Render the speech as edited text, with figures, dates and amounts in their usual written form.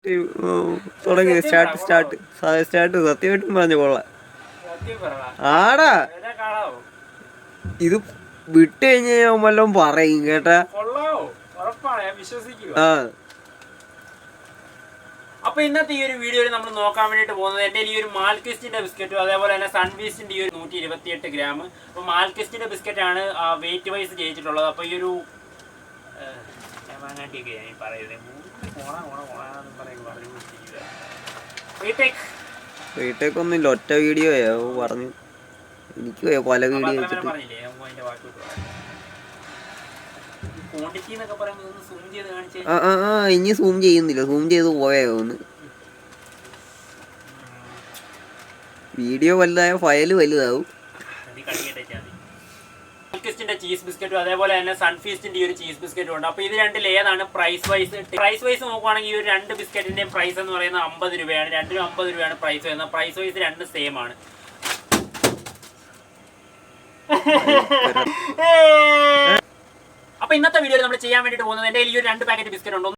തുടങ്ങി സ്റ്റാർട്ട് സത്യമായിട്ടും പറഞ്ഞു കൊള്ളാം. ആടാ ഇത് വിട്ട് കഴിഞ്ഞ് വല്ലതും പറയും കേട്ടാ. ആ അപ്പൊ ഇന്നത്തെ ഈ ഒരു വീഡിയോയിൽ നമ്മൾ നോക്കാൻ വേണ്ടിട്ട് പോകുന്നത് എന്റെ ഈ ഒരു മാൽക്കിസ്റ്റിന്റെ ബിസ്ക്കറ്റും അതേപോലെ തന്നെ സൺബീസ്റ്റിന്റെ ഈ ഒരു 128 ഗ്രാം. അപ്പൊ മാൽക്കിസ്റ്റിന്റെ ബിസ്ക്കറ്റ് ആണ് വെയിറ്റ് വൈസ് ജയിച്ചിട്ടുള്ളത്. അപ്പൊ ഈ ഒരു റീടേക്ക് ഒന്നുമില്ല, ഒറ്റ വീഡിയോയാ പറഞ്ഞു. എനിക്ക് പല വീഡിയോ വെച്ചിട്ട് ഇനി സൂം ചെയ്യുന്നില്ല, സൂം ചെയ്ത് പോയാന്ന്. വീഡിയോ വലുതായ ഫയല് വലുതാവും. ചീസ് ബിസ്ക്കറ്റും അതേപോലെ തന്നെ സൺഫീസ്റ്റിന്റെ ഈ ഒരു ചീസ് ബിസ്ക്കറ്റും ഉണ്ട്. അപ്പൊ ഇത് രണ്ടിൽ ഏതാണ് പ്രൈസ് വൈസ് നോക്കുവാണെങ്കിൽ ഈ ഒരു രണ്ട് ബിസ്ക്കറ്റിന്റെയും പ്രൈസ് എന്ന് പറയുന്നത് 50 രൂപയാണ്. രണ്ടിനും 50 രൂപയാണ് പ്രൈസ് വരുന്നത്. പ്രൈസ് വൈസ് രണ്ട് സെയിം ആണ്. അപ്പൊ ഇന്നത്തെ വീഡിയോയിൽ നമ്മൾ ചെയ്യാൻ വേണ്ടിട്ട് പോകുന്നത് എന്റെ ഈ ഒരു 2 പാക്കറ്റ് ബിസ്ക്കറ്റ് ഉണ്ട്.